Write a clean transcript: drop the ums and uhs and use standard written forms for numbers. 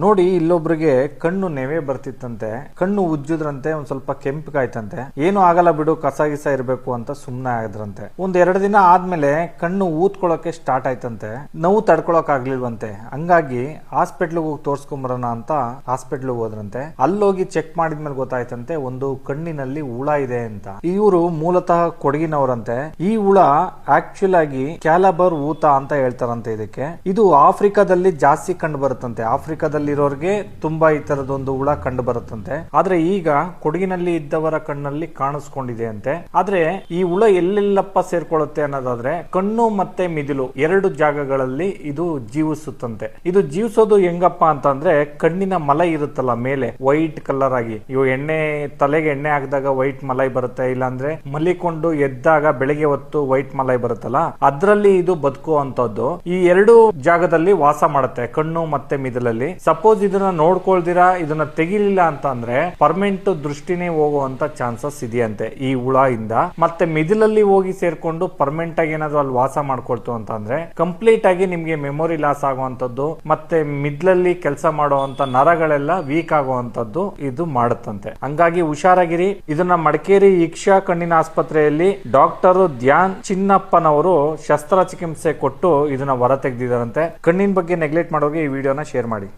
ನೋಡಿ ಇಲ್ಲೊಬ್ರಿಗೆ ಕಣ್ಣು ನೆವೆ ಬರ್ತಿತ್ತಂತೆ, ಕಣ್ಣು ಉಜ್ಜಿದ್ರಂತೆ, ಒಂದ್ ಸ್ವಲ್ಪ ಕೆಂಪಗಾಯ್ತಂತೆ. ಏನು ಆಗಲ್ಲ ಬಿಡು, ಕಸ ಗಿಸ ಇರ್ಬೇಕು ಅಂತ ಸುಮ್ನೆ ಆದ್ರಂತೆ. ಒಂದ್ 2 ದಿನ ಆದ್ಮೇಲೆ ಕಣ್ಣು ಊದ್ಕೊಳಕ್ಕೆ ಸ್ಟಾರ್ಟ್ ಆಯ್ತಂತೆ. ನೋವು ತಡ್ಕೊಳಕ್ ಆಗ್ಲಿಲ್ವಂತೆ. ಹಂಗಾಗಿ ಹಾಸ್ಪಿಟ್ಲಿಗೆ ಹೋಗಿ ತೋರ್ಸ್ಕೊಂಬರೋಣ ಅಂತ ಹಾಸ್ಪಿಟ್ಲಿಗೆ ಹೋದ್ರಂತೆ. ಅಲ್ಲೋಗಿ ಚೆಕ್ ಮಾಡಿದ್ಮೇಲೆ ಗೊತ್ತಾಯ್ತಂತೆ ಒಂದು ಕಣ್ಣಿನಲ್ಲಿ ಹುಳ ಇದೆ ಅಂತ. ಇವರು ಮೂಲತಃ ಕೊಡಗಿನವರಂತೆ. ಈ ಹುಳ ಆಕ್ಚುಲ್ ಆಗಿ ಕ್ಯಾಲಬರ್ ಊತ ಅಂತ ಹೇಳ್ತಾರಂತೆ. ಇದಕ್ಕೆ ಇದು ಆಫ್ರಿಕಾದಲ್ಲಿ ಜಾಸ್ತಿ ಕಂಡು ಬರುತ್ತಂತೆ. ಆಫ್ರಿಕಾದಲ್ಲಿರೋರ್ಗೆ ತುಂಬಾ ಈ ತರದೊಂದು ಹುಳ ಕಂಡು ಬರುತ್ತಂತೆ. ಆದ್ರೆ ಈಗ ಕೊಡಗಿನಲ್ಲಿ ಇದ್ದವರ ಕಣ್ಣಲ್ಲಿ ಕಾಣಿಸ್ಕೊಂಡಿದೆ ಅಂತೆ. ಆದ್ರೆ ಈ ಹುಳ ಎಲ್ಲೆಲ್ಲಪ್ಪ ಸೇರ್ಕೊಳ್ಳುತ್ತೆ ಅನ್ನೋದಾದ್ರೆ ಕಣ್ಣು ಮತ್ತೆ ಮಿದಿಲು 2 ಜಾಗಗಳಲ್ಲಿ ಇದು ಜೀವಿಸುತ್ತಂತೆ. ಇದು ಜೀವಿಸೋದು ಹೆಂಗಪ್ಪ ಅಂತಂದ್ರೆ ಕಣ್ಣಿನ ಮಲೈ ಇರುತ್ತಲ್ಲ ಮೇಲೆ ವೈಟ್ ಕಲರ್ ಆಗಿ, ಇವು ತಲೆಗೆ ಎಣ್ಣೆ ಹಾಕಿದಾಗ ವೈಟ್ ಮಲೈ ಬರುತ್ತೆ, ಇಲ್ಲಾಂದ್ರೆ ಮಲಿಕೊಂಡು ಎದ್ದಾಗ ಬೆಳಿಗ್ಗೆ ಹೊತ್ತು ವೈಟ್ ಮಲೈ ಬರುತ್ತಲ್ಲ, ಅದ್ರಲ್ಲಿ ಇದು ಬದುಕುವಂತದ್ದು. ಈ 2 ಜಾಗದಲ್ಲಿ ವಾಸ ಮಾಡುತ್ತೆ, ಕಣ್ಣು ಮತ್ತೆ ಮಿದಿಲಲ್ಲಿ. ಸಪೋಸ್ ಇದನ್ನ ನೋಡ್ಕೊಳ್ದಿರಾ ಇದನ್ನ ತೆಗಿಲಿಲ್ಲ ಅಂತ ಅಂದ್ರೆ ಪರ್ಮನೆಂಟ್ ದೃಷ್ಟಿನೇ ಹೋಗುವಂತ ಚಾನ್ಸಸ್ ಇದೆಯಂತೆ ಈ ಹುಳ ಇಂದ. ಮತ್ತೆ ಮಿದಿಲಲ್ಲಿ ಹೋಗಿ ಸೇರ್ಕೊಂಡು ಪರ್ಮನೆಂಟ್ ಆಗಿ ಏನಾದ್ರು ಅಲ್ಲಿ ವಾಸ ಮಾಡ್ಕೊಳ್ತು ಅಂತ ಅಂದ್ರೆ ಕಂಪ್ಲೀಟ್ ಆಗಿ ನಿಮ್ಗೆ ಮೆಮೊರಿ ಲಾಸ್ ಆಗುವಂತದ್ದು, ಮತ್ತೆ ಮಿದ್ಲಲ್ಲಿ ಕೆಲಸ ಮಾಡುವಂತ ನರಗಳೆಲ್ಲ ವೀಕ್ ಆಗುವಂತದ್ದು ಇದು ಮಾಡುತ್ತಂತೆ. ಹಂಗಾಗಿ ಹುಷಾರಾಗಿರಿ. ಇದನ್ನ ಮಡಿಕೇರಿ ಇಕ್ಷಾ ಕಣ್ಣಿನ ಆಸ್ಪತ್ರೆಯಲ್ಲಿ ಡಾಕ್ಟರ್ ಧ್ಯಾನ್ ಚಿನ್ನಪ್ಪನವರು ಶಸ್ತ್ರಚಿಕಿತ್ಸೆ ಕೊಟ್ಟು ಇದನ್ನ ಹೊರ ತೆಗೆದಿದ್ದಾರಂತೆ. ಕಣ್ಣಿನ ಬಗ್ಗೆ ನೆಗ್ಲೆಕ್ಟ್ ಮಾಡೋರಿಗೆ ಈ ವಿಡಿಯೋನ ಶೇರ್ ಮಾಡಿ.